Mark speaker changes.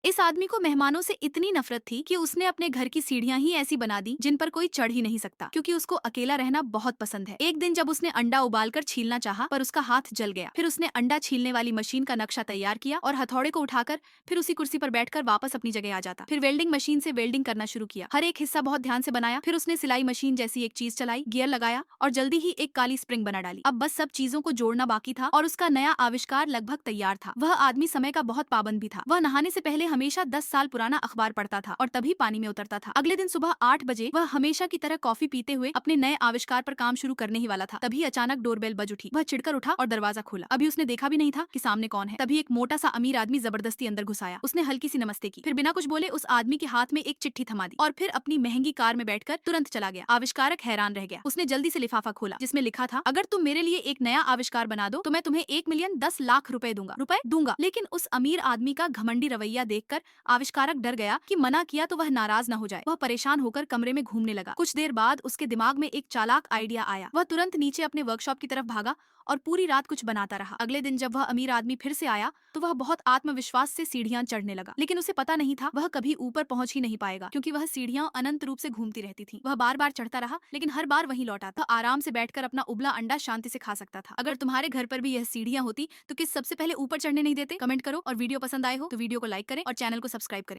Speaker 1: इस आदमी को मेहमानों से इतनी नफरत थी कि उसने अपने घर की सीढ़ियां ही ऐसी बना दी जिन पर कोई चढ़ ही नहीं सकता, क्योंकि उसको अकेला रहना बहुत पसंद है। एक दिन जब उसने अंडा उबालकर छीलना चाहा पर उसका हाथ जल गया। फिर उसने अंडा छीलने वाली मशीन का नक्शा तैयार किया और हथौड़े को उठाकर फिर उसी कुर्सी पर बैठकर वापस अपनी जगह आ जाता। फिर वेल्डिंग मशीन से वेल्डिंग करना शुरू किया। हर एक हिस्सा बहुत ध्यान से बनाया। फिर उसने सिलाई मशीन जैसी एक चीज चलाई, गियर लगाया और जल्दी ही एक काली स्प्रिंग बना डाली। अब बस सब चीजों को जोड़ना बाकी था और उसका नया आविष्कार लगभग तैयार था। वह आदमी समय का बहुत पाबंद भी था। वह नहाने से पहले हमेशा 10 साल पुराना अखबार पढ़ता था और तभी पानी में उतरता था। अगले दिन सुबह 8 बजे वह हमेशा की तरह कॉफी पीते हुए अपने नए आविष्कार पर काम शुरू करने ही वाला था। तभी अचानक डोरबेल बज उठी। वह चिढ़कर उठा और दरवाजा खोला। अभी उसने देखा भी नहीं था कि सामने कौन है। तभी एक मोटा सा अमीर आदमी जबरदस्ती अंदर घुस आया। उसने हल्की सी नमस्ते की, फिर बिना कुछ बोले उस आदमी के हाथ में एक चिट्ठी थमा दी और फिर अपनी महंगी कार में बैठकर तुरंत चला गया। आविष्कारक हैरान रह गया। उसने जल्दी से लिफाफा खोला जिसमें लिखा था, अगर तुम मेरे लिए एक नया आविष्कार बना दो तो मैं तुम्हें 1,10,00,000 रुपए दूंगा। लेकिन उस अमीर आदमी का घमंडी रवैया देखकर आविष्कारक डर गया कि मना किया तो वह नाराज न हो जाए। वह परेशान होकर कमरे में घूमने लगा। कुछ देर बाद उसके दिमाग में एक चालाक आइडिया आया। वह तुरंत नीचे अपने वर्कशॉप की तरफ भागा और पूरी रात कुछ बनाता रहा। अगले दिन जब वह अमीर आदमी फिर से आया तो वह बहुत आत्मविश्वास से सीढ़ियां चढ़ने लगा, लेकिन उसे पता नहीं था वह कभी ऊपर पहुंच ही नहीं पाएगा, क्योंकि वह सीढ़ियां अनंत रूप से घूमती रहती थीं। वह बार बार चढ़ता रहा लेकिन हर बार वहीं लौटा था। आराम से बैठकर अपना उबला अंडा शांति से खा सकता था। अगर तुम्हारे घर पर भी यह सीढ़ियां होती तो किस सबसे पहले ऊपर चढ़ने नहीं देते? कमेंट करो और वीडियो पसंद आए हो तो वीडियो को लाइक करें और चैनल को सब्सक्राइब करें।